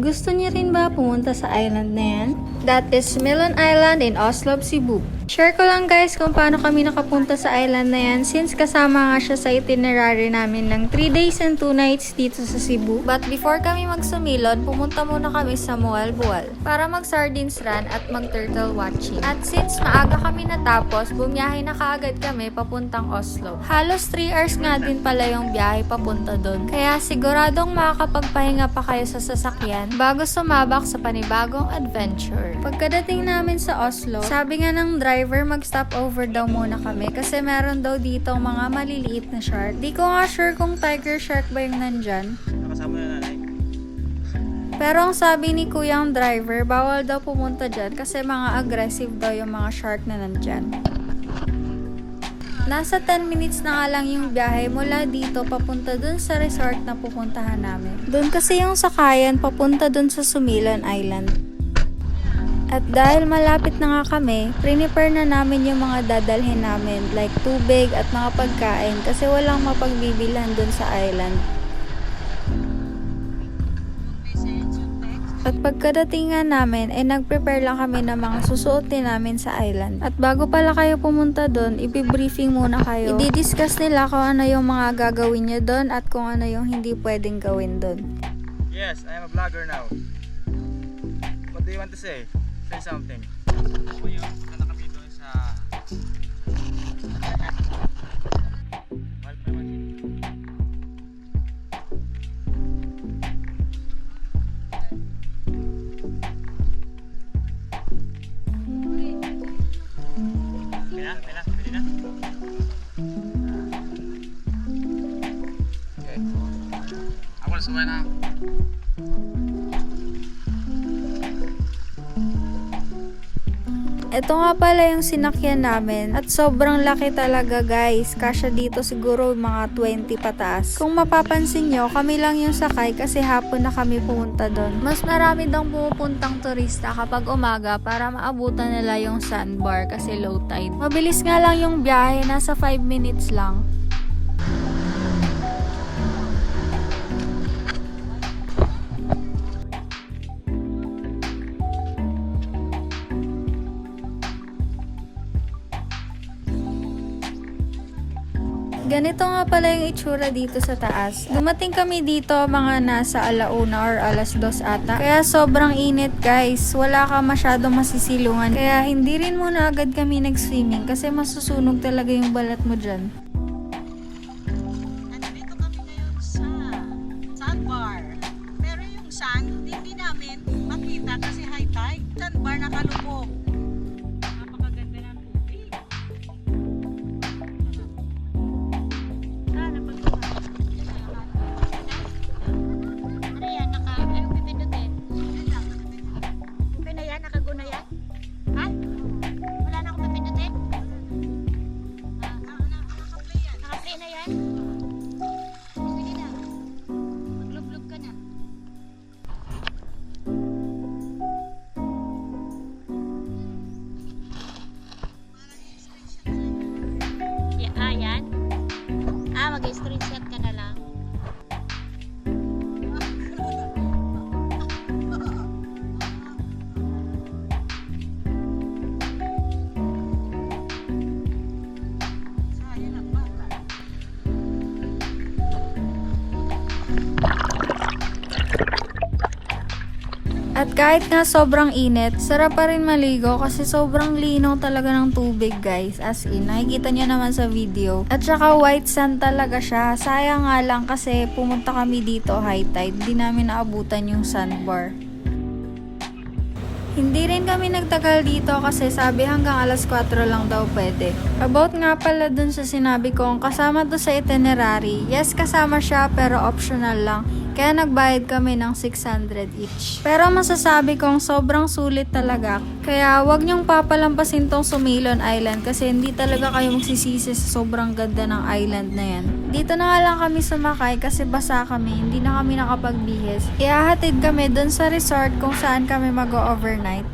Gusto niyo rin ba pumunta sa island na yan? That is Milon Island in Oslob, Cebu. Share ko lang guys kung paano kami nakapunta sa island na yan since kasama nga siya sa itinerary namin ng 3 days and 2 nights dito sa Cebu. But before kami magsumilon, pumunta muna kami sa Mualbual para mag-sardines run at mag-turtle watching. At since maaga kami natapos, bumiyahe na kaagad kami papuntang Oslo. Halos 3 hours nga din pala yung biyahe papunta doon. Kaya siguradong makakapagpahinga pa kayo sa sasakyan bago sumabak sa panibagong adventure. Pagkadating namin sa Oslo, sabi nga ng driver mag-stop over daw muna kami kasi meron daw dito mga maliliit na shark. Di ko nga sure kung tiger shark ba yung nandyan. Nakasama na nanay. Pero ang sabi ni kuyang driver, bawal daw pumunta dyan kasi mga aggressive daw yung mga shark na nandyan. Nasa 10 minutes na nga lang yung biyahe mula dito papunta dun sa resort na pupuntahan namin. Dun kasi yung sakayan papunta dun sa Sumilon Island. At dahil malapit na nga kami, prepare na namin yung mga dadalhin namin like tubig at mga pagkain kasi walang mapagbibilhan dun sa island. At pagkadating nga namin, ay nag-prepare lang kami ng mga susuotin namin sa island. At bago pala kayo pumunta doon, ipibriefing muna kayo. I-discuss nila kung ano yung mga gagawin nyo doon at kung ano yung hindi pwedeng gawin doon. Yes, I am a vlogger now. What do you want to say? Say something. Ako yun, punta na kami doon sa... Pwede na? Okay. Ako na sumay na. Ito nga pala yung sinakyan namin at sobrang laki talaga guys. Kasya dito siguro mga 20 pataas. Kung mapapansin nyo, kami lang yung sakay kasi hapon na kami pumunta doon. Mas marami daw pumupuntang turista kapag umaga para maabutan nila yung sandbar kasi low tide. Mabilis nga lang yung biyahe, nasa 5 minutes lang. Ganito nga pala yung itsura dito sa taas. Dumating kami dito mga nasa 1:00 or 2:00 ata. Kaya sobrang init guys. Wala ka masyadong masisilungan. Kaya hindi rin muna agad kami nag-swimming kasi masusunog talaga yung balat mo dyan. Nandito kami ngayon sa sandbar. Pero yung sand, hindi namin makita kasi high tide. Sandbar nakalubog. Napakaganda ng tubig. Ano yan? Anong pipindutin? Pipina yan? Nakaguna yan? Ha? Wala na akong pipindutin? Naka-play na yan? Sige na. Maglublob ka na. Yan? Mag-screenshot ka na lang. At kahit nga sobrang init, sarap pa rin maligo kasi sobrang linaw talaga ng tubig guys. As in, nakikita nyo naman sa video. At saka white sand talaga siya. Sayang nga lang kasi pumunta kami dito high tide. Di namin naabutan yung sandbar. Hindi rin kami nagtagal dito kasi sabi hanggang 4:00 lang daw pwede. About nga pala dun sa sinabi kong kasama to sa itinerary. Yes, kasama siya pero optional lang. Kaya nagbayad kami ng 600 each. Pero masasabi kong sobrang sulit talaga. Kaya wag niyong papalampasin tong Sumilon Island kasi hindi talaga kayo magsisisi sa sobrang ganda ng island na yan. Dito na nga lang kami sumakay kasi basa kami, hindi na kami nakapagbihis. Ihahatid kami dun sa resort kung saan kami mag-overnight.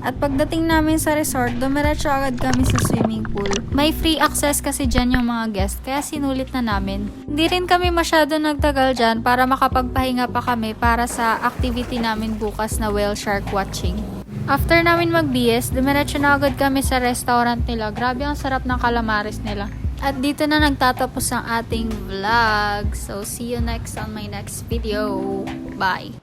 At pagdating namin sa resort, dumiretso agad kami sa swimming pool. May free access kasi dyan yung mga guest, kaya sinulit na namin. Hindi rin kami masyado nagtagal dyan para makapagpahinga pa kami para sa activity namin bukas na whale shark watching. After namin mag-BS, dumiretso na agad kami sa restaurant nila. Grabe ang sarap ng calamares nila. At dito na nagtatapos ang ating vlog. So, see you next on my next video. Bye!